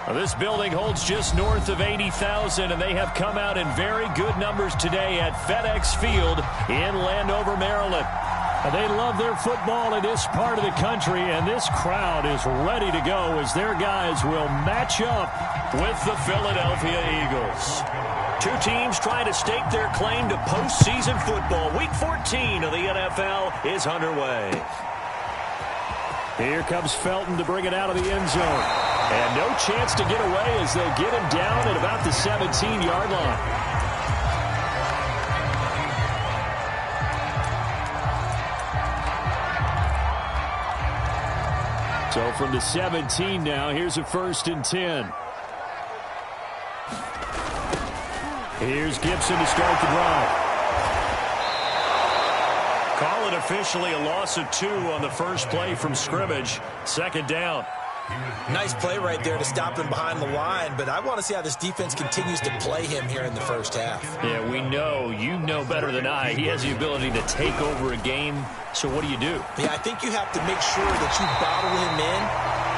This building holds just north of 80,000, and they have come out in very good numbers today at FedEx Field in Landover, Maryland. They love their football in this part of the country, and this crowd is ready to go as their guys will match up with the Philadelphia Eagles. Two teams trying to stake their claim to postseason football. Week 14 of the NFL is underway. Here comes Felton to bring it out of the end zone. And no chance to get away as they'll get him down at about the 17-yard line. So from the 17 now, here's a 1st and 10. Here's Gibson to start the drive. Call it officially a loss of 2 on the first play from scrimmage. 2nd down. Nice play right there to stop him behind the line, but I want to see how this defense continues to play him here in the first half. Yeah, we know, you know better than I, he has the ability to take over a game. So what do? Yeah, I think you have to make sure that you bottle him in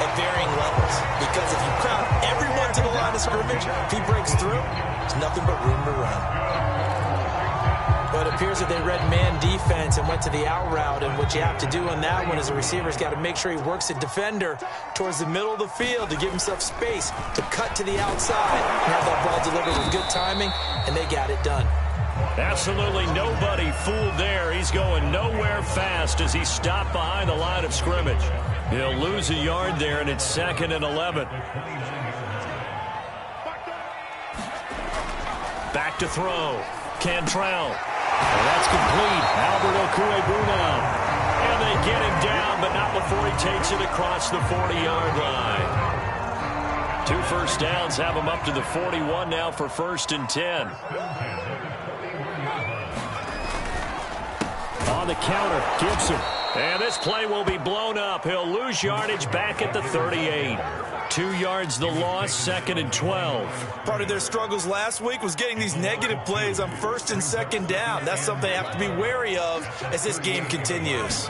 at varying levels, because if you crowd everyone to the line of scrimmage, if he breaks through, there's nothing but room to run. But it appears that they read man defense and went to the out route, and what you have to do on that one is the receiver's got to make sure he works a defender towards the middle of the field to give himself space to cut to the outside and have that ball delivered with good timing, and they got it done. Absolutely nobody fooled there. He's going nowhere fast as he stopped behind the line of scrimmage. He'll lose a yard there, and it's 2nd and 11. Back to throw. Cantrell. And that's complete. Albert Okwuegbunam. And they get him down, but not before he takes it across the 40-yard line. 2 first downs have him up to the 41 now for 1st and 10. On the counter, Gibson. And this play will be blown up. He'll lose yardage back at the 38. 2 yards the loss, 2nd and 12. Part of their struggles last week was getting these negative plays on 1st and 2nd down. That's something they have to be wary of as this game continues.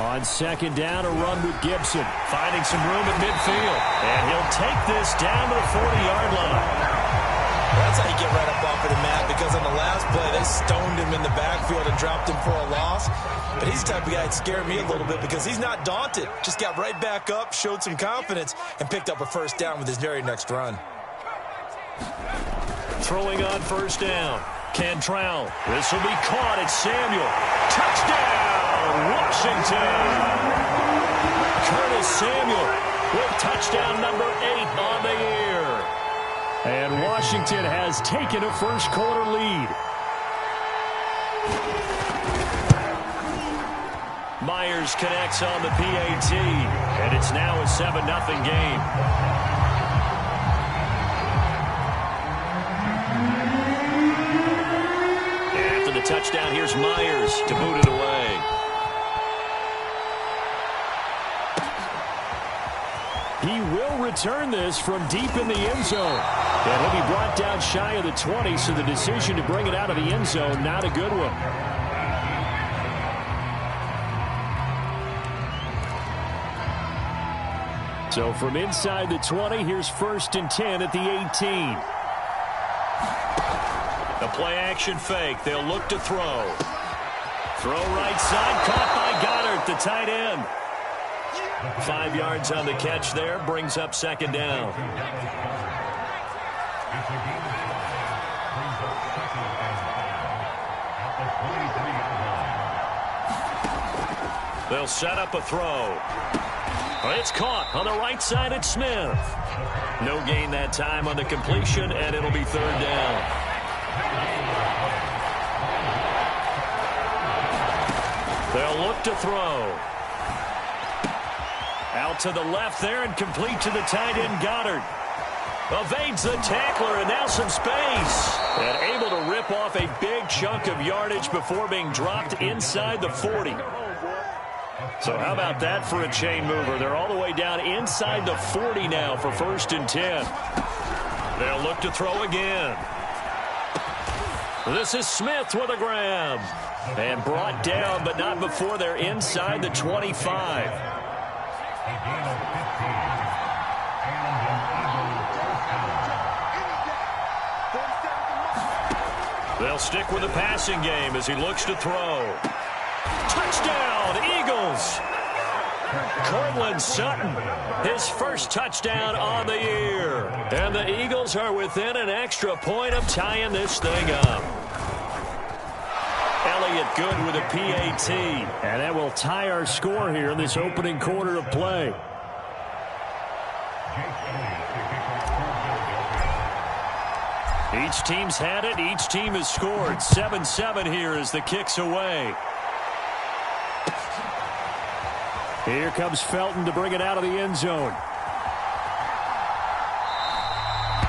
On 2nd down, a run with Gibson. Finding some room at midfield. And he'll take this down to the 40-yard line. That's how you get right up off of the mat, because on the last play, they stoned him in the backfield and dropped him for a loss. But he's the type of guy that scared me a little bit because he's not daunted. Just got right back up, showed some confidence, and picked up a 1st down with his very next run. Throwing on 1st down. Cantrell. This will be caught. It's Samuel. Touchdown, Washington. Curtis Samuel with touchdown number 8 on the year. And Washington has taken a first-quarter lead. Myers connects on the PAT, and it's now a 7-0 game. After the touchdown, here's Myers to boot it away. He will return this from deep in the end zone. And he'll be brought down shy of the 20, so the decision to bring it out of the end zone, not a good one. So from inside the 20, here's 1st and 10 at the 18. The play-action fake. They'll look to throw. Throw right side, caught by Goddard, the tight end. 5 yards on the catch there, brings up 2nd down. They'll set up a throw. It's caught on the right side at Smith. No gain that time on the completion, and it'll be 3rd down. They'll look to throw. Out to the left there and complete to the tight end, Goddard. Evades the tackler, and now some space. And able to rip off a big chunk of yardage before being dropped inside the 40. So how about that for a chain mover? They're all the way down inside the 40 now for 1st and 10. They'll look to throw again. This is Smith with a grab. And brought down, but not before they're inside the 25. They'll stick with the passing game as he looks to throw. Touchdown, Eagles! Cortland Sutton, his first touchdown on the year. And the Eagles are within an extra point of tying this thing up. Elliott good with a PAT. And that will tie our score here in this opening quarter of play. Each team's had it. Each team has scored. 7-7 here as the kick's away. Here comes Felton to bring it out of the end zone.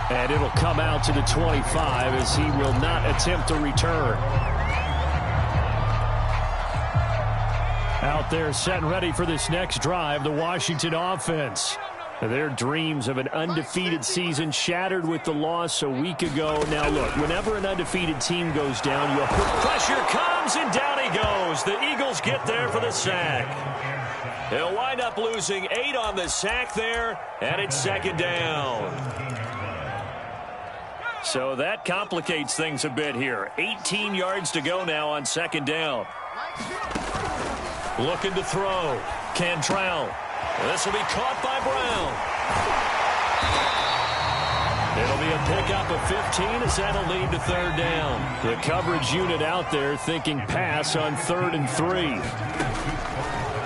And it'll come out to the 25 as he will not attempt a return. Out there set and ready for this next drive, the Washington offense. Their dreams of an undefeated season shattered with the loss a week ago. Now, look, whenever an undefeated team goes down, pressure comes, and down he goes. The Eagles get there for the sack. They'll wind up losing 8 on the sack there, and it's second down. So that complicates things a bit here. 18 yards to go now on second down. Looking to throw. Cantrell. This will be caught by Brown. It'll be a pickup of 15 as that'll lead to third down. The coverage unit out there thinking pass on 3rd and 3.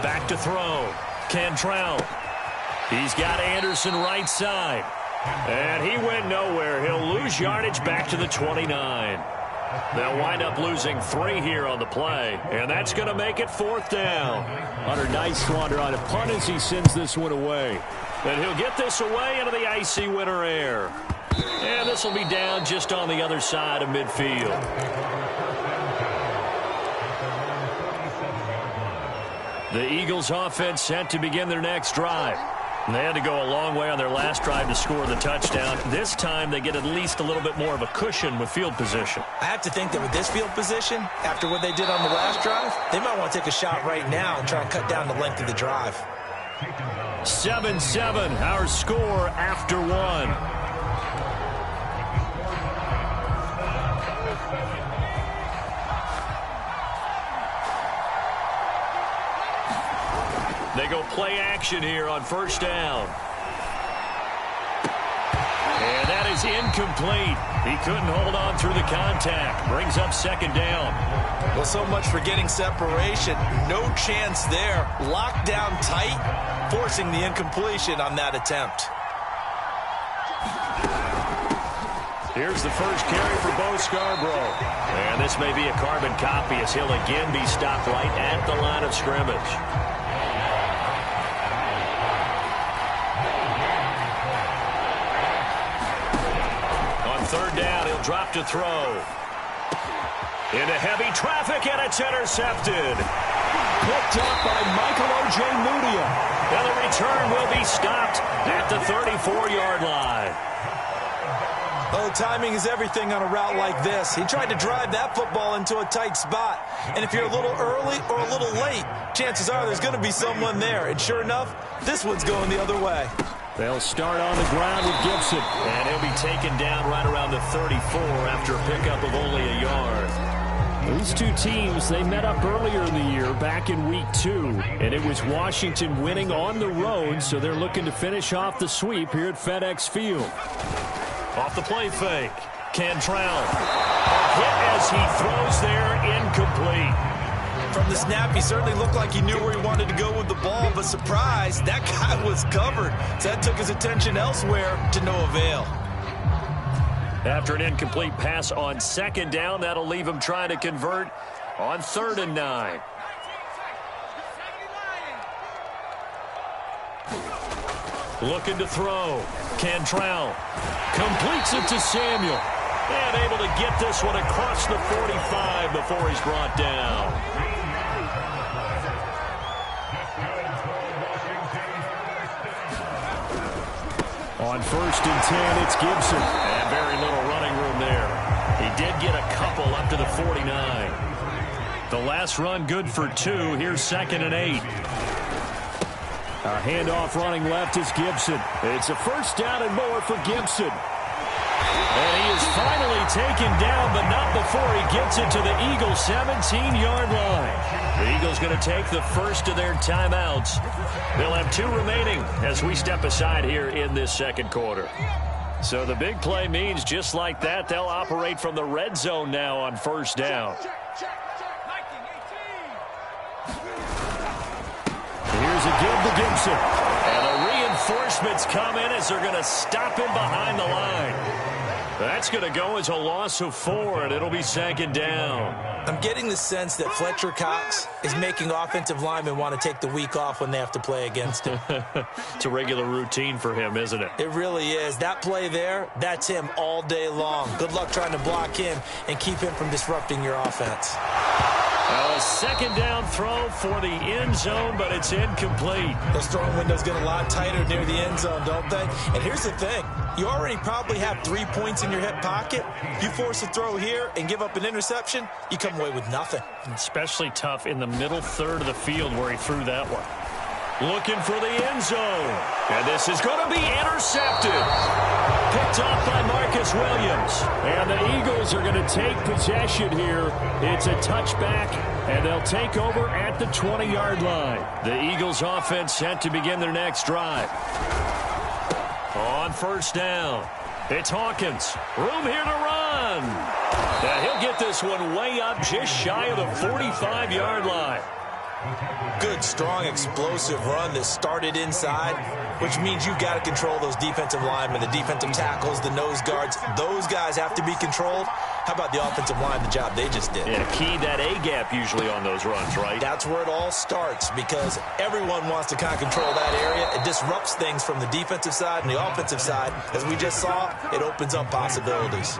Back to throw. Cantrell. He's got Anderson right side. And he went nowhere. He'll lose yardage back to the 29. They'll wind up losing 3 here on the play, and that's going to make it 4th down. Hunter, nice swander on a punt as he sends this one away. And he'll get this away into the icy winter air. And this will be down just on the other side of midfield. The Eagles offense set to begin their next drive. They had to go a long way on their last drive to score the touchdown. This time they get at least a little bit more of a cushion with field position. I have to think that with this field position, after what they did on the last drive, they might want to take a shot right now and try and cut down the length of the drive. 7-7, our score after 1. They go play action here on first down. And that is incomplete. He couldn't hold on through the contact. Brings up second down. Well, so much for getting separation. No chance there. Locked down tight, forcing the incompletion on that attempt. Here's the first carry for Bo Scarborough. And this may be a carbon copy as he'll again be stopped right at the line of scrimmage. Third down, he'll drop to throw. Into heavy traffic, and it's intercepted. Picked up by Michael O.J. Mudia. And the return will be stopped at the 34-yard line. Oh, timing is everything on a route like this. He tried to drive that football into a tight spot. And if you're a little early or a little late, chances are there's going to be someone there. And sure enough, this one's going the other way. They'll start on the ground with Gibson. And he'll be taken down right around the 34 after a pickup of only a yard. These two teams, they met up earlier in the year back in week 2. And it was Washington winning on the road, so they're looking to finish off the sweep here at FedEx Field. Off the play fake. Cantrell. A hit as he throws there, incomplete. From the snap, he certainly looked like he knew where he wanted to go with the ball, but surprise, that guy was covered. So that took his attention elsewhere to no avail. After an incomplete pass on second down, that'll leave him trying to convert on 3rd and 9. Looking to throw. Cantrell completes it to Samuel. And able to get this one across the 45 before he's brought down. On 1st and 10, it's Gibson. And very little running room there. He did get a couple up to the 49. The last run good for 2. Here's 2nd and 8. A handoff running left is Gibson. It's a first down and more for Gibson. And he is finally taken down, but not before he gets it to the Eagles' 17-yard line. The Eagles going to take the first of their timeouts. They'll have 2 remaining as we step aside here in this second quarter. So the big play means just like that, they'll operate from the red zone now on first down. Here's a give to Gibson. And the reinforcements come in as they're going to stop him behind the line. That's going to go as a loss of 4, and it'll be second down. I'm getting the sense that Fletcher Cox is making offensive linemen want to take the week off when they have to play against him. It's a regular routine for him, isn't it? It really is. That play there, that's him all day long. Good luck trying to block him and keep him from disrupting your offense. A second down throw for the end zone, but it's incomplete. Those throwing windows get a lot tighter near the end zone, don't they? And here's the thing. You already probably have 3 points in your hip pocket. You force a throw here and give up an interception, you come away with nothing. Especially tough in the middle third of the field where he threw that one. Looking for the end zone. And this is going to be intercepted. Picked off by Marcus Williams. And the Eagles are going to take possession here. It's a touchback, and they'll take over at the 20-yard line. The Eagles offense set to begin their next drive. On first down, it's Hawkins. Room here to run. And he'll get this one way up just shy of the 45-yard line. Good, strong, explosive run that started inside, which means you've got to control those defensive linemen, the defensive tackles, the nose guards. Those guys have to be controlled. How about the offensive line, the job they just did? Yeah, key that A-gap usually on those runs, right? That's where it all starts because everyone wants to kind of control that area. It disrupts things from the defensive side and the offensive side. As we just saw, it opens up possibilities.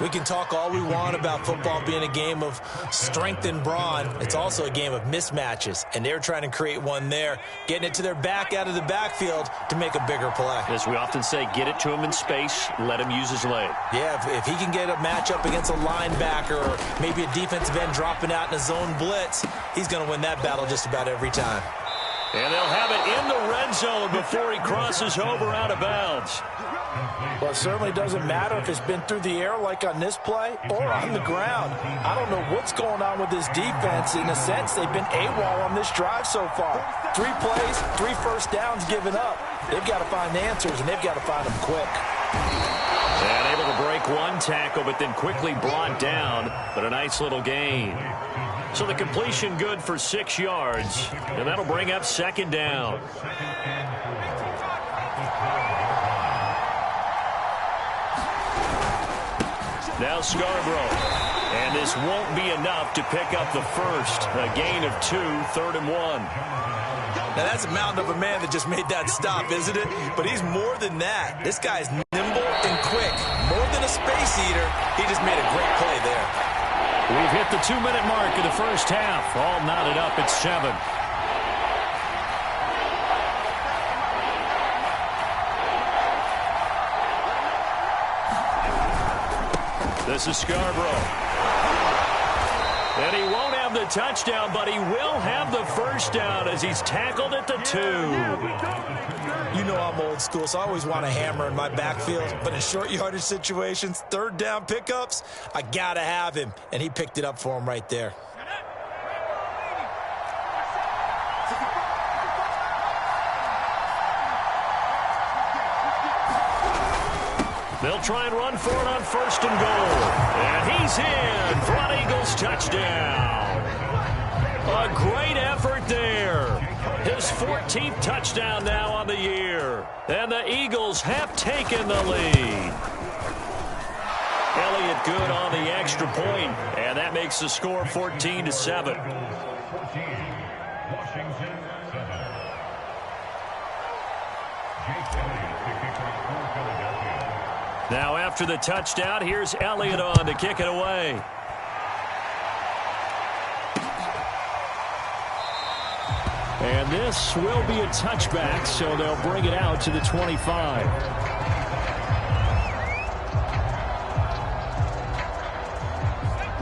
We can talk all we want about football being a game of strength and brawn. It's also a game of mismatches, and they're trying to create one there, getting it to their back out of the backfield to make a bigger play. As we often say, get it to him in space, let him use his leg. Yeah, if he can get a matchup against a linebacker or maybe a defensive end dropping out in a zone blitz, he's going to win that battle just about every time. And they'll have it in the red zone before he crosses over out of bounds. Well, it certainly doesn't matter if it's been through the air like on this play or on the ground. I don't know what's going on with this defense. In a sense, they've been AWOL on this drive so far. 3 plays, 3 first downs given up. They've got to find answers, and they've got to find them quick. And able to break one tackle, but then quickly brought down, but a nice little gain. So the completion good for 6 yards, and that'll bring up second down. Now Scarborough. And this won't be enough to pick up the first. A gain of 2, 3rd and 1. Now, that's a mountain of a man that just made that stop, isn't it? But he's more than that. This guy's nimble and quick. More than a space eater. He just made a great play there. We've hit the 2-minute mark of the first half. All knotted up at 7. This is Scarborough. And he won't have the touchdown, but he will have the first down as he's tackled at the 2. You know I'm old school, so I always want a hammer in my backfield. But in short yardage situations, 3rd down pickups, I got to have him. And he picked it up for him right there. They'll try and run for it on 1st and goal. And he's in for an Eagles touchdown. A great effort there. His 14th touchdown now on the year. And the Eagles have taken the lead. Elliott good on the extra point, and that makes the score 14-7. Now after the touchdown, here's Elliott on to kick it away. And this will be a touchback, so they'll bring it out to the 25.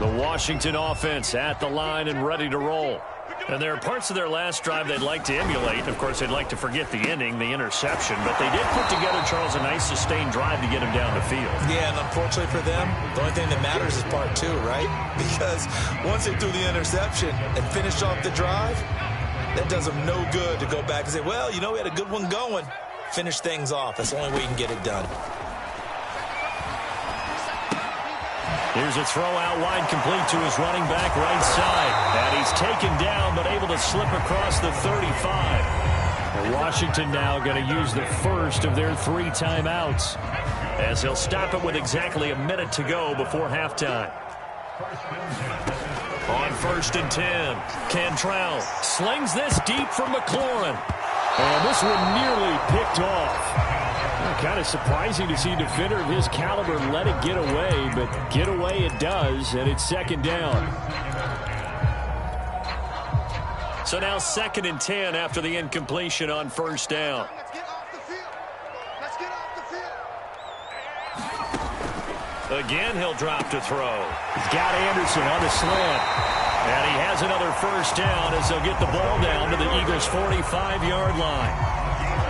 The Washington offense at the line and ready to roll. And there are parts of their last drive they'd like to emulate. Of course, they'd like to forget the ending, the interception. But they did put together, Charles, a nice sustained drive to get him down the field. Yeah, and unfortunately for them, the only thing that matters is part two, right? Because once they threw the interception and finished off the drive, that does them no good to go back and say, well, you know, we had a good one going. Finish things off. That's the only way you can get it done. Here's a throw out wide, complete to his running back right side. And he's taken down, but able to slip across the 35. And Washington now going to use the first of their 3 timeouts, as he'll stop it with exactly a minute to go before halftime. On 1st and 10, Cantrell slings this deep for McLaurin. And this one nearly picked off. Kind of surprising to see a defender of his caliber let it get away, but get away it does, and it's 2nd down. So now 2nd and 10 after the incompletion on 1st down. Let's get off the field. Let's get off the field. Again, he'll drop to throw. He's got Anderson on the slant. And he has another 1st down as they'll get the ball down to the Eagles' 45-yard line.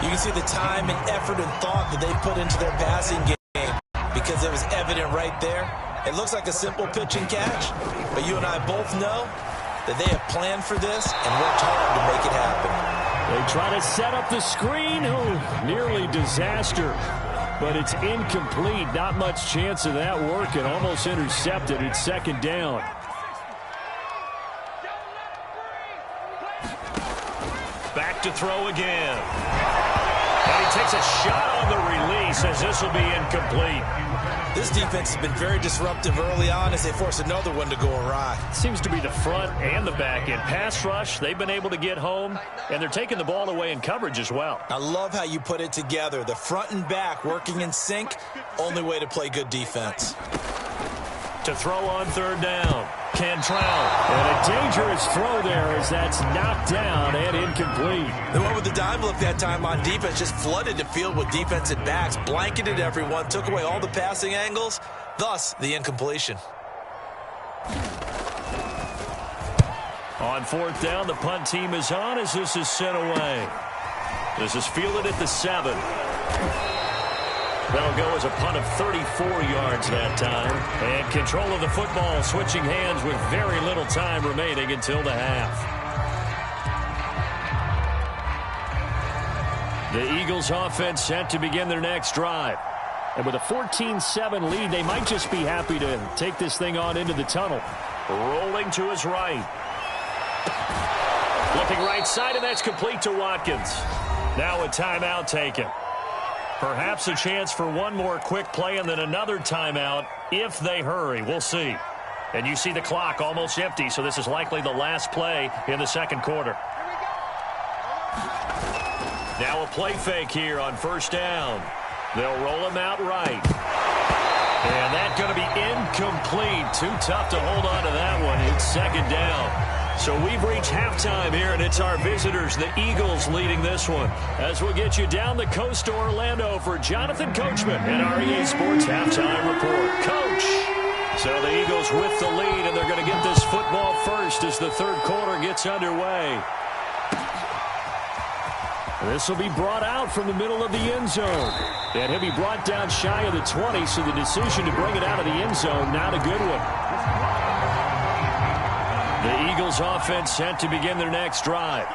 You can see the time and effort and thought that they put into their passing game because it was evident right there. It looks like a simple pitch and catch, but you and I both know that they have planned for this and worked hard to make it happen. They try to set up the screen. Oh, nearly disaster. But it's incomplete. Not much chance of that working. Almost intercepted. It's 2nd down. Back to throw again. And he takes a shot on the release as this will be incomplete. This defense has been very disruptive early on as they force another one to go awry. Seems to be the front and the back end. Pass rush, they've been able to get home, and they're taking the ball away in coverage as well. I love how you put it together. The front and back working in sync, only way to play good defense. To throw on 3rd down, Cantrell. And a dangerous throw there as that's knocked down and incomplete. The one with the dime look that time on defense just flooded the field with defensive backs, blanketed everyone, took away all the passing angles, thus the incompletion. On 4th down, the punt team is on as this is sent away. This is fielded at the 7. That'll go as a punt of 34 yards that time. And control of the football switching hands with very little time remaining until the half. The Eagles offense set to begin their next drive. And with a 14-7 lead, they might just be happy to take this thing on into the tunnel. Rolling to his right. Looking right side, and that's complete to Watkins. Now a timeout taken. Perhaps a chance for one more quick play and then another timeout if they hurry. We'll see. And you see the clock almost empty, so this is likely the last play in the 2nd quarter. Now a play fake here on 1st down. They'll roll him out right. And that's going to be incomplete. Too tough to hold on to that one. It's 2nd down. So we've reached halftime here, and it's our visitors, the Eagles, leading this one. As we'll get you down the coast to Orlando for Jonathan Coachman and our EA Sports Halftime Report. Coach! So the Eagles with the lead, and they're going to get this football first as the 3rd quarter gets underway. This will be brought out from the middle of the end zone. And he'll be brought down shy of the 20, so the decision to bring it out of the end zone, not a good one. The Eagles offense set to begin their next drive.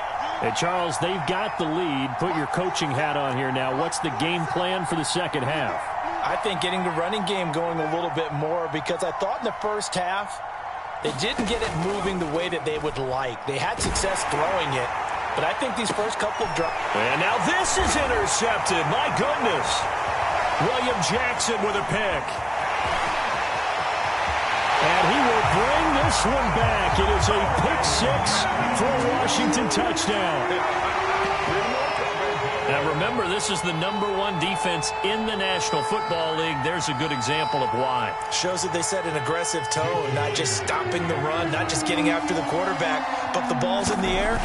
And Charles, they've got the lead. Put your coaching hat on here now. What's the game plan for the 2nd half? I think getting the running game going a little bit more, because I thought in the first half they didn't get it moving the way that they would like. They had success throwing it, but I think these first couple of drives. And now this is intercepted. My goodness. William Jackson with a pick. And he will bring this one back. It is a pick-6 for a Washington touchdown. Now remember, this is the #1 defense in the National Football League. There's a good example of why. Shows that they set an aggressive tone, not just stopping the run, not just getting after the quarterback, but the ball's in the air.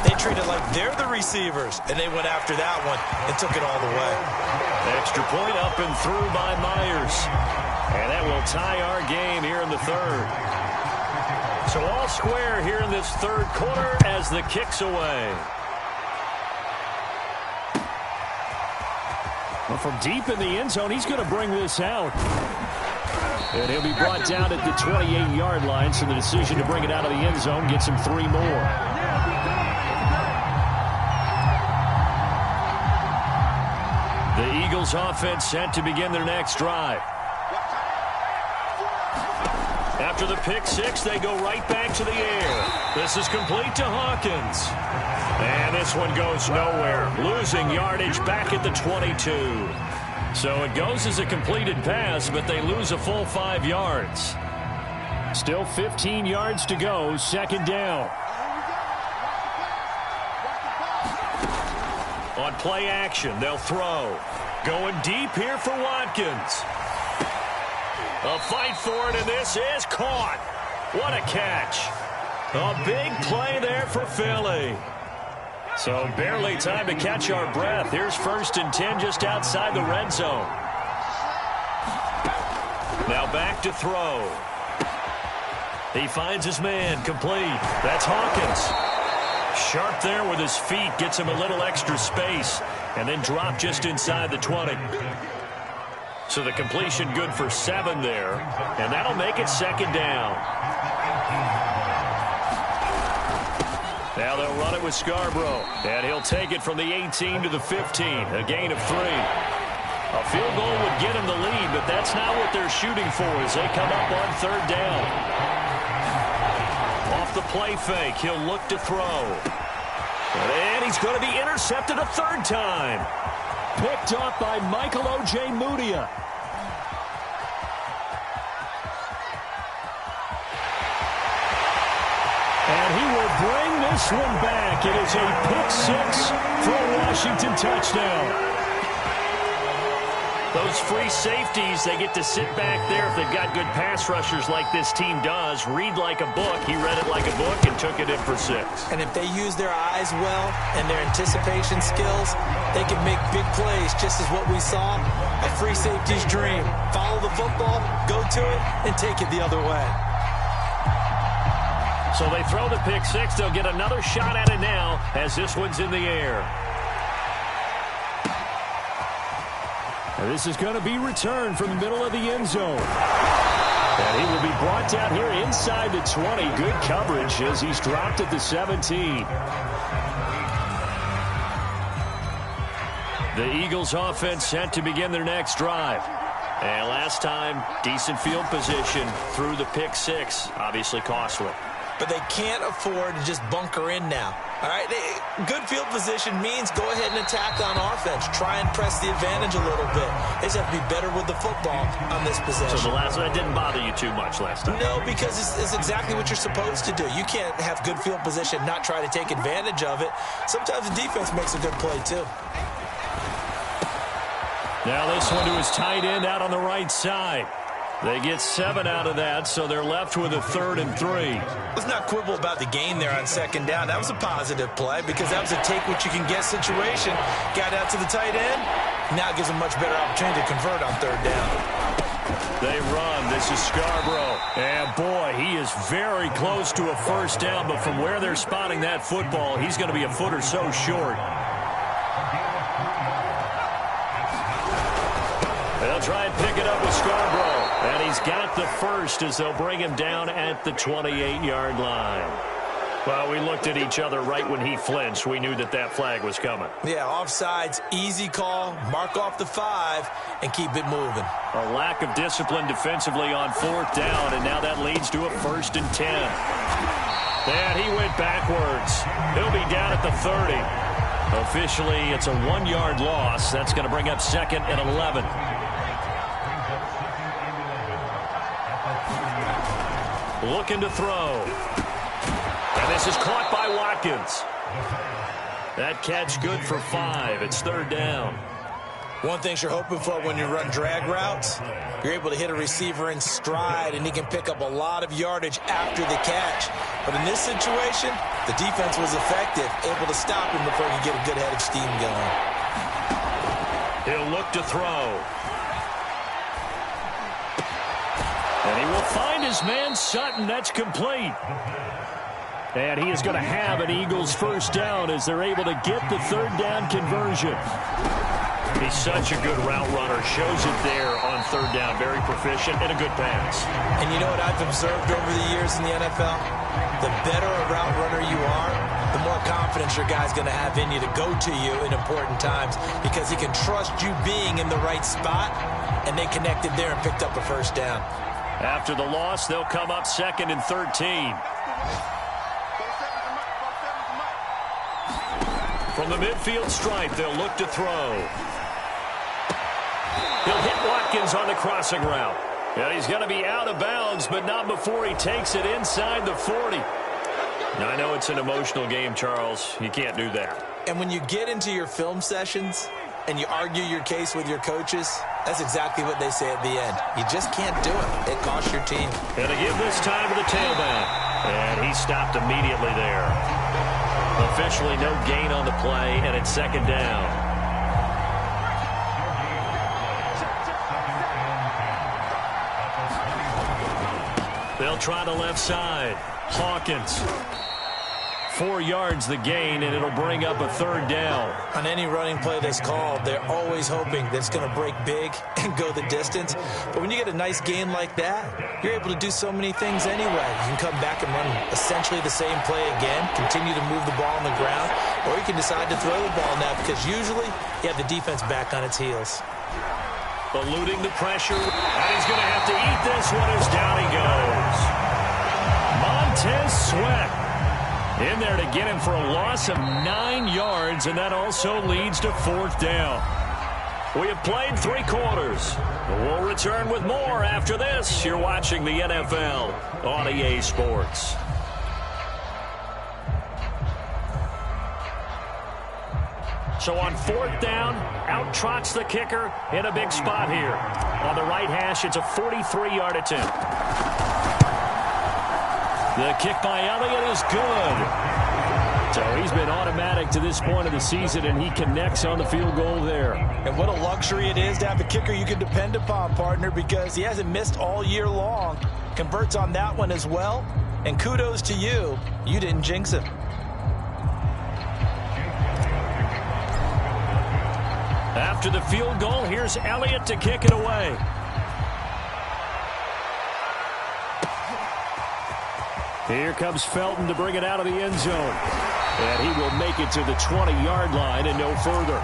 They treat it like they're the receivers, and they went after that one and took it all the way. Extra point up and through by Myers. And that will tie our game here in the 3rd. So all square here in this third quarter as the kick's away. Well, from deep in the end zone, he's going to bring this out. And he'll be brought down at the 28-yard line, so the decision to bring it out of the end zone gets him 3 more. The Eagles offense set to begin their next drive. After the pick six, they go right back to the air. This is complete to Hawkins. And this one goes nowhere, losing yardage back at the 22. So it goes as a completed pass, but they lose a full 5 yards. Still 15 yards to go, second down. On play action, they'll throw. Going deep here for Watkins. A fight for it, and this is caught. What a catch. A big play there for Philly. So barely time to catch our breath. Here's 1st and 10 just outside the red zone. Now back to throw. He finds his man, complete. That's Hawkins. Sharp there with his feet, gets him a little extra space, and then drop just inside the 20. So the completion good for 7 there, and that'll make it second down. Now they'll run it with Scarborough, and he'll take it from the 18 to the 15, a gain of 3. A field goal would get him the lead, but that's not what they're shooting for as they come up on 3rd down. Off the play fake, he'll look to throw. And he's going to be intercepted a 3rd time. Picked up by Michael Ojemudia. And he will bring this one back. It is a pick 6 for a Washington touchdown. Those free safeties, they get to sit back there if they've got good pass rushers like this team does. Read like a book. He read it like a book and took it in for 6. And if they use their eyes well and their anticipation skills, they can make big plays, just as what we saw. A free safety's dream. Follow the football, go to it, and take it the other way. So they throw the pick 6. They'll get another shot at it now as this one's in the air. And this is going to be returned from the middle of the end zone. And he will be brought down here inside the 20. Good coverage as he's dropped at the 17. The Eagles offense set to begin their next drive. And last time, decent field position through the pick 6. Obviously costly. But they can't afford to just bunker in now. All right, good field position means go ahead and attack on offense. Try and press the advantage a little bit. They just have to be better with the football on this possession. So the last one didn't bother you too much last time? No, because it's exactly what you're supposed to do. You can't have good field position, not try to take advantage of it. Sometimes the defense makes a good play, too. Now this one to his tight end out on the right side. They get 7 out of that, so they're left with a 3rd and 3. Let's not quibble about the gain there on 2nd down. That was a positive play because that was a take-what-you-can-get situation. Got out to the tight end. Now it gives them much better opportunity to convert on 3rd down. They run. This is Scarborough. And, boy, he is very close to a 1st down, but from where they're spotting that football, he's going to be a foot or so short. They'll try and pick it up with Scarborough. And he's got the 1st as they'll bring him down at the 28-yard line. Well, we looked at each other right when he flinched. We knew that that flag was coming. Yeah, offsides, easy call, mark off the 5, and keep it moving. A lack of discipline defensively on 4th down, and now that leads to a 1st and 10. And he went backwards. He'll be down at the 30. Officially, it's a 1-yard loss. That's going to bring up 2nd and 11. Looking to throw. And this is caught by Watkins. That catch good for 5. It's 3rd down. One thing you're hoping for when you run drag routes, you're able to hit a receiver in stride, and he can pick up a lot of yardage after the catch. But in this situation, the defense was effective, able to stop him before he could get a good head of steam going. He'll look to throw. And he will find his man Sutton. That's complete. And he is going to have an Eagles first down as they're able to get the third down conversion. He's such a good route runner. Shows it there on third down. Very proficient and a good pass. And you know what I've observed over the years in the NFL? The better a route runner you are, the more confidence your guy's going to have in you to go to you in important times because he can trust you being in the right spot, and they connected there and picked up a first down. After the loss, they'll come up 2nd and 13. From the midfield stripe, they'll look to throw. He'll hit Watkins on the crossing route. And he's going to be out of bounds, but not before he takes it inside the 40. Now, I know it's an emotional game, Charles. You can't do that. And when you get into your film sessions and you argue your case with your coaches, that's exactly what they say at the end. You just can't do it. It costs your team. And they give this time to the tailback. And he stopped immediately there. Officially no gain on the play, and it's 2nd down. They'll try the left side. Hawkins. 4 yards the gain, and it'll bring up a third down. On any running play that's called, they're always hoping that it's going to break big and go the distance. But when you get a nice gain like that, you're able to do so many things anyway. You can come back and run essentially the same play again, continue to move the ball on the ground, or you can decide to throw the ball now because usually you have the defense back on its heels. Eluding the pressure, and he's going to have to eat this one as down he goes. Montez Sweat in there to get him for a loss of 9 yards, and that also leads to 4th down. We have played 3 quarters. We'll return with more after this. You're watching the NFL on EA Sports. So on 4th down, out trots the kicker in a big spot here. On the right hash, it's a 43-yard attempt. The kick by Elliott is good. So he's been automatic to this point of the season, and he connects on the field goal there. And what a luxury it is to have a kicker you can depend upon, partner, because he hasn't missed all year long. Converts on that one as well. And kudos to you. You didn't jinx him. After the field goal, here's Elliott to kick it away. Here comes Felton to bring it out of the end zone. And he will make it to the 20-yard line and no further.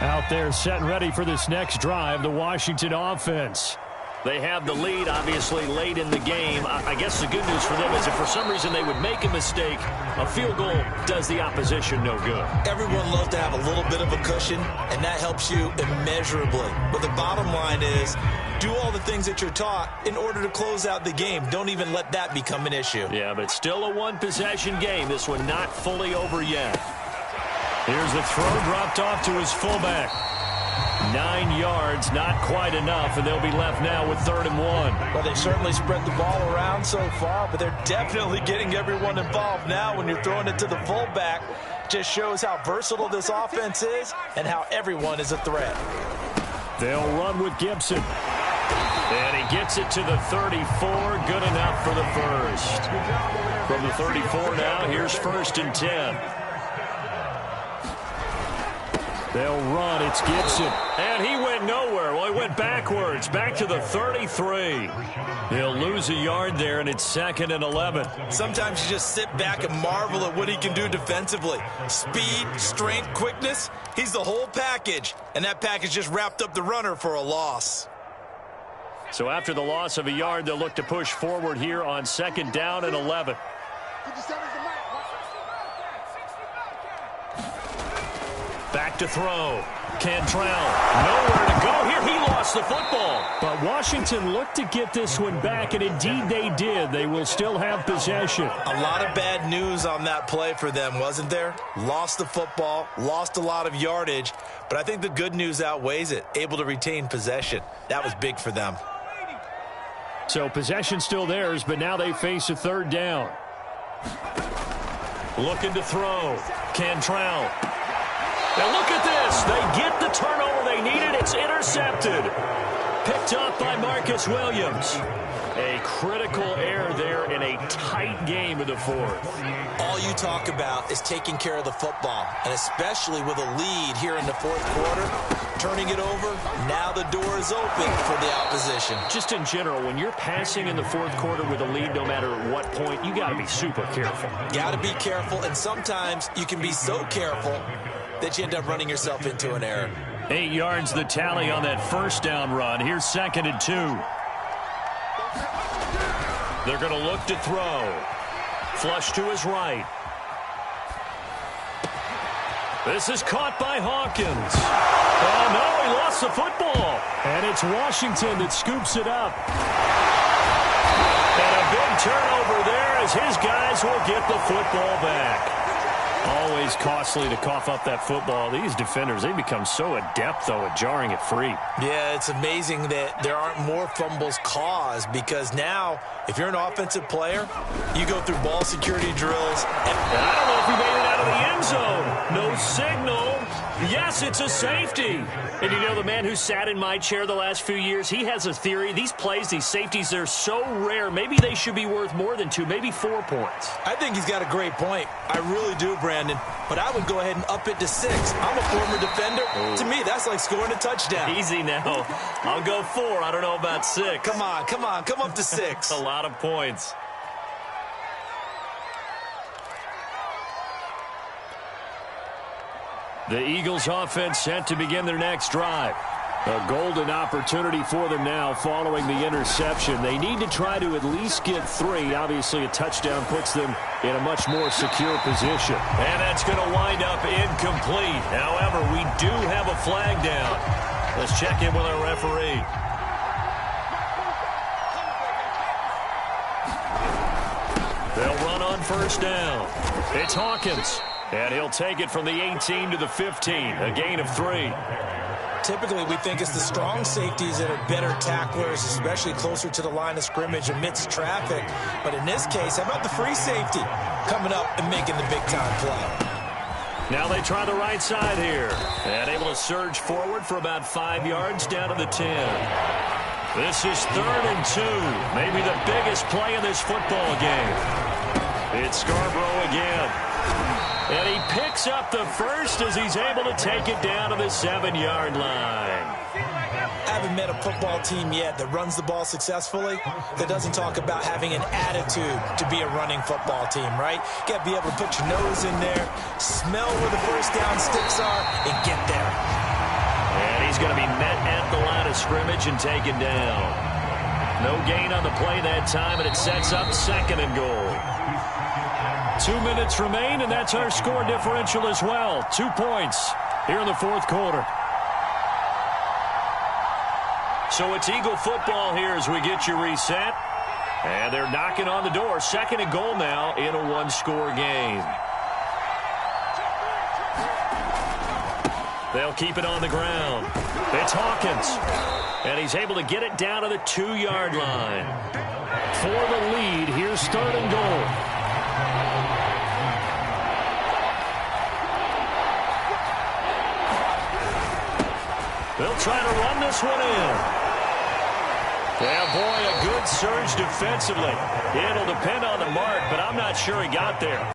Out there set and ready for this next drive, the Washington offense. They have the lead, obviously, late in the game. I guess the good news for them is if for some reason they would make a mistake, a field goal does the opposition no good. Everyone loves to have a little bit of a cushion, and that helps you immeasurably. But the bottom line is, do all the things that you're taught in order to close out the game. Don't even let that become an issue. Yeah, but still a one-possession game. This one not fully over yet. Here's the throw dropped off to his fullback. 9 yards, not quite enough, and they'll be left now with 3rd and 1. Well, they certainly spread the ball around so far, but they're definitely getting everyone involved now when you're throwing it to the fullback. Just shows how versatile this offense is and how everyone is a threat. They'll run with Gibson. And he gets it to the 34. Good enough for the first. From the 34 now, here's 1st and 10. They'll run. It's Gibson. And he went nowhere. Well, he went backwards. Back to the 33. He'll lose a yard there, and it's 2nd and 11. Sometimes you just sit back and marvel at what he can do defensively. Speed, strength, quickness. He's the whole package. And that package just wrapped up the runner for a loss. So after the loss of a yard, they'll look to push forward here on 2nd down and 11. Back to throw. Cantrell, nowhere to go here. He lost the football. But Washington looked to get this one back, and indeed they did. They will still have possession. A lot of bad news on that play for them, wasn't there? Lost the football, lost a lot of yardage, but I think the good news outweighs it. Able to retain possession. That was big for them. So possession still theirs, but now they face a 3rd down. Looking to throw. Cantrell. Now look at this. They get the turnover they needed. It's intercepted. Picked up by Marcus Williams. A critical error there in a tight game in the fourth. All you talk about is taking care of the football, and especially with a lead here in the fourth quarter, turning it over, now the door is open for the opposition. Just in general, when you're passing in the fourth quarter with a lead, no matter what point, you got to be super careful. Got to be careful, and sometimes you can be so careful that you end up running yourself into an error. 8 yards the tally on that first down run. Here's 2nd and 2. They're going to look to throw. Flush to his right. This is caught by Hawkins. Oh, no, he lost the football. And it's Washington that scoops it up. And a big turnover there as his guys will get the football back. Always costly to cough up that football. These defenders, they become so adept, though, at jarring it free. Yeah, it's amazing that there aren't more fumbles caused, because now, if you're an offensive player, you go through ball security drills. And I don't know if he made it out of the end zone. No signal. Yes, it's a safety. And you know, the man who sat in my chair the last few years, he has a theory. These plays, these safeties, they're so rare. Maybe they should be worth more than 2, maybe 4 points. I think he's got a great point. I really do, Brandon. But I would go ahead and up it to 6. I'm a former defender. Oh. To me, that's like scoring a touchdown. Easy now. I'll go 4. I don't know about 6. Come on. Come up to 6. A lot of points. The Eagles offense set to begin their next drive. A golden opportunity for them now following the interception. They need to try to at least get 3. Obviously, a touchdown puts them in a much more secure position. And that's going to wind up incomplete. However, we do have a flag down. Let's check in with our referee. They'll run on first down. It's Hawkins. And he'll take it from the 18 to the 15, a gain of 3. Typically, we think it's the strong safeties that are better tacklers, especially closer to the line of scrimmage amidst traffic. But in this case, how about the free safety coming up and making the big-time play? Now they try the right side here. And able to surge forward for about 5 yards down to the 10. This is 3rd and 2. Maybe the biggest play in this football game. It's Scarborough again. And he picks up the first as he's able to take it down to the 7-yard line. I haven't met a football team yet that runs the ball successfully that doesn't talk about having an attitude to be a running football team, right? You got to be able to put your nose in there, smell where the first down sticks are, and get there. And he's going to be met at the line of scrimmage and taken down. No gain on the play that time, and it sets up 2nd and goal. 2 minutes remain, and that's our score differential as well. 2 points here in the fourth quarter. So it's Eagle football here as we get you reset. And they're knocking on the door. 2nd and goal now in a 1-score game. They'll keep it on the ground. It's Hawkins. And he's able to get it down to the 2-yard line. For the lead, here's 3rd and goal. They'll try to run this one in. Yeah, boy, a good surge defensively. It'll depend on the mark, but I'm not sure he got there.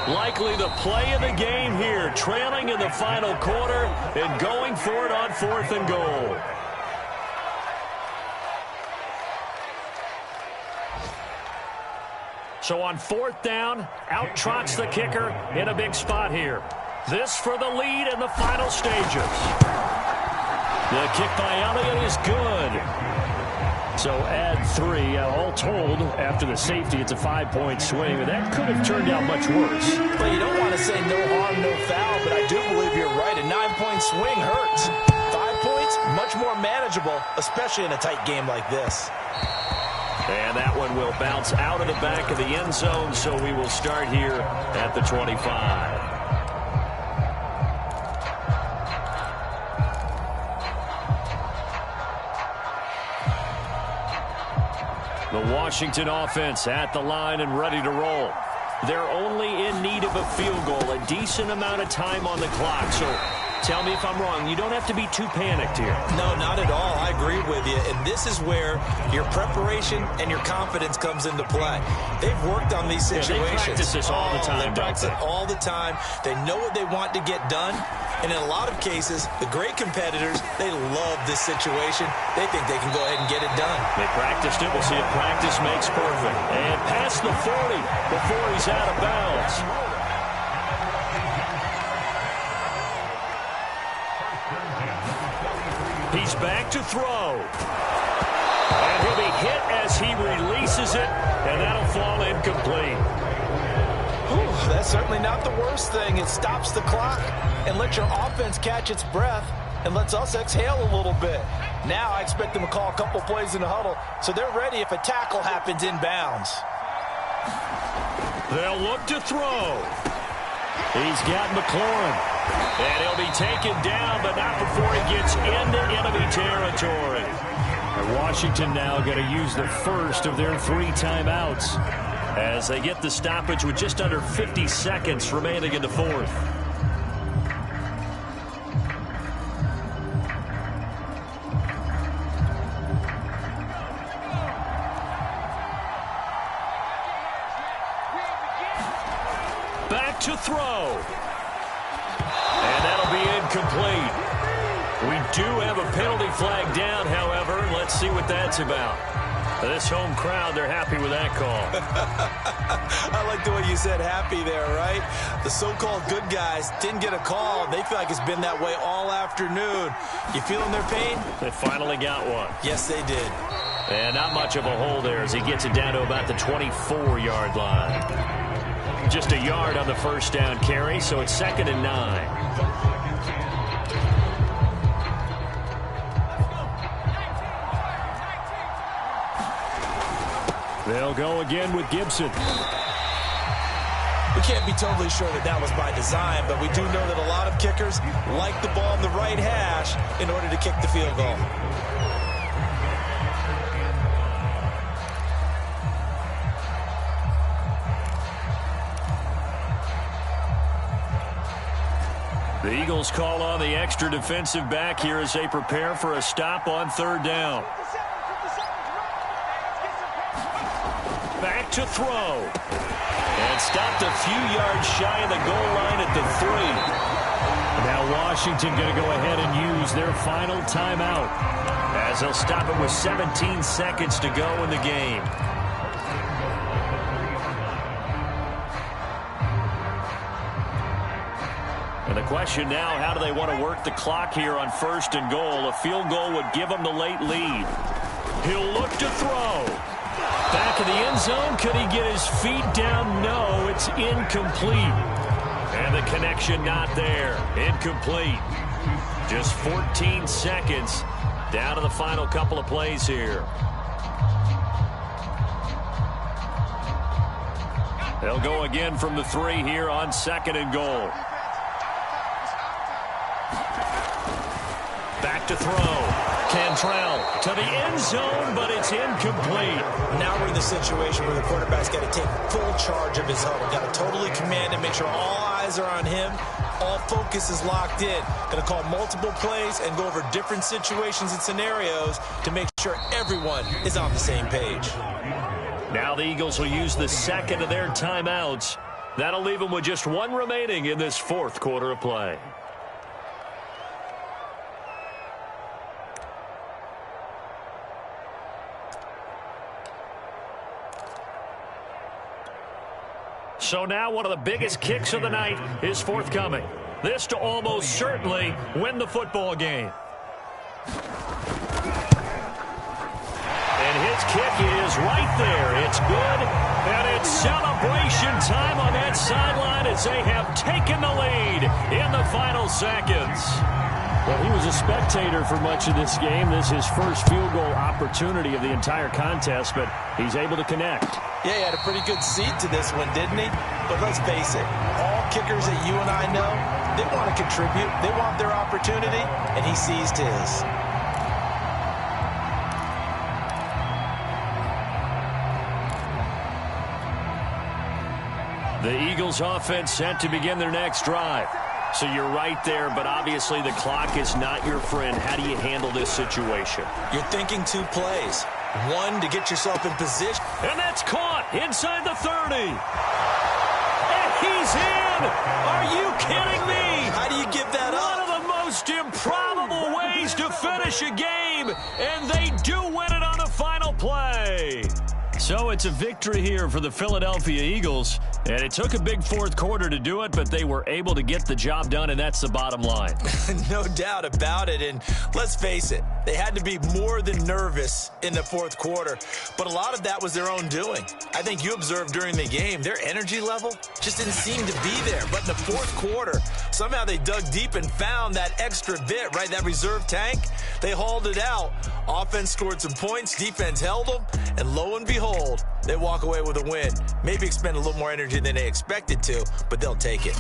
Likely the play of the game here, trailing in the final quarter and going for it on 4th and goal. So on 4th down, out trots the kicker in a big spot here. This for the lead in the final stages. The kick by Elliott is good. So add 3. All told, after the safety, it's a 5-point swing. That could have turned out much worse. But you don't want to say no harm, no foul, but I do believe you're right. A 9-point swing hurts. 5 points, much more manageable, especially in a tight game like this. And that one will bounce out of the back of the end zone, so we will start here at the 25. The Washington offense at the line and ready to roll. They're only in need of a field goal, a decent amount of time on the clock. So tell me if I'm wrong. You don't have to be too panicked here. No, not at all. I agree with you. And this is where your preparation and your confidence comes into play. They've worked on these situations. They practice this all the time. They practice it all the time. They know what they want to get done. And in a lot of cases, the great competitors, they love this situation. They think they can go ahead and get it done. They practiced it. We'll see if practice makes perfect. And past the 40 before he's out of bounds. He's back to throw. And he'll be hit as he releases it, and that'll fall incomplete. Whew, that's certainly not the worst thing. It stops the clock and lets your offense catch its breath and lets us exhale a little bit. Now I expect them to call a couple plays in the huddle so they're ready if a tackle happens inbounds. They'll look to throw. He's got McLaurin. And he'll be taken down, but not before he gets into enemy territory. And Washington now going to use the first of their 3 timeouts as they get the stoppage with just under 50 seconds remaining in the fourth. Back to throw. And that'll be incomplete. We do have a penalty flag down, however. Let's see what that's about. This home crowd, they're happy with that call. I like the way you said happy there, right? The so-called good guys didn't get a call. They feel like it's been that way all afternoon. You feeling their pain? They finally got one. Yes, they did. And not much of a hole there as he gets it down to about the 24-yard line. Just a yard on the first down carry, so it's 2nd and 9. They'll go again with Gibson. We can't be totally sure that that was by design, but we do know that a lot of kickers like the ball in the right hash in order to kick the field goal. The Eagles call on the extra defensive back here as they prepare for a stop on 3rd down. Back to throw. And stopped a few yards shy of the goal line at the 3. Now Washington going to go ahead and use their final timeout as they'll stop it with 17 seconds to go in the game. And the question now, how do they want to work the clock here on 1st and goal? A field goal would give them the late lead. He'll look to throw. Back of the end zone. Could he get his feet down? No, it's incomplete. And the connection not there. Incomplete. Just 14 seconds down to the final couple of plays here. They'll go again from the 3 here on 2nd and goal. Back to throw. Cantrell to the end zone, but it's incomplete. Now we're in the situation where the quarterback's got to take full charge of his huddle. Got to totally command and make sure all eyes are on him. All focus is locked in. Going to call multiple plays and go over different situations and scenarios to make sure everyone is on the same page. Now the Eagles will use the 2nd of their timeouts. That'll leave them with just 1 remaining in this 4th quarter of play. So now one of the biggest kicks of the night is forthcoming. This to almost certainly win the football game. And his kick is right there. It's good. And it's celebration time on that sideline as they have taken the lead in the final seconds. Well, he was a spectator for much of this game. This is his first field goal opportunity of the entire contest, but he's able to connect. Yeah, he had a pretty good seat to this one, didn't he? But let's face it, all kickers that you and I know, they want to contribute. They want their opportunity, and he seized his. The Eagles offense set to begin their next drive. So you're right there, but obviously the clock is not your friend. How do you handle this situation? You're thinking 2 plays. 1 to get yourself in position. And that's caught inside the 30. And he's in! Are you kidding me? How do you give that up? One of the most improbable ways to finish a game, and they do win it on the final play. So it's a victory here for the Philadelphia Eagles, and it took a big fourth quarter to do it, but they were able to get the job done, and that's the bottom line. No doubt about it, and let's face it, they had to be more than nervous in the fourth quarter, but a lot of that was their own doing. I think you observed during the game, their energy level just didn't seem to be there, but in the fourth quarter, somehow they dug deep and found that extra bit, right, that reserve tank. They hauled it out. Offense scored some points, defense held them, and lo and behold, they walk away with a win. Maybe expend a little more energy than they expected to, but they'll take it.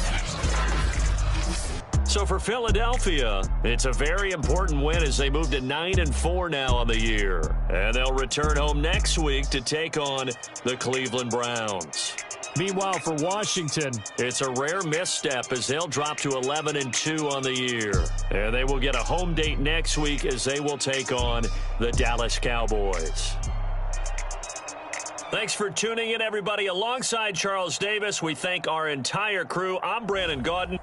So for Philadelphia, it's a very important win as they move to 9-4 now on the year. And they'll return home next week to take on the Cleveland Browns. Meanwhile, for Washington, it's a rare misstep as they'll drop to 11-2 on the year. And they will get a home date next week as they will take on the Dallas Cowboys. Thanks for tuning in, everybody. Alongside Charles Davis, we thank our entire crew. I'm Brandon Gaudin.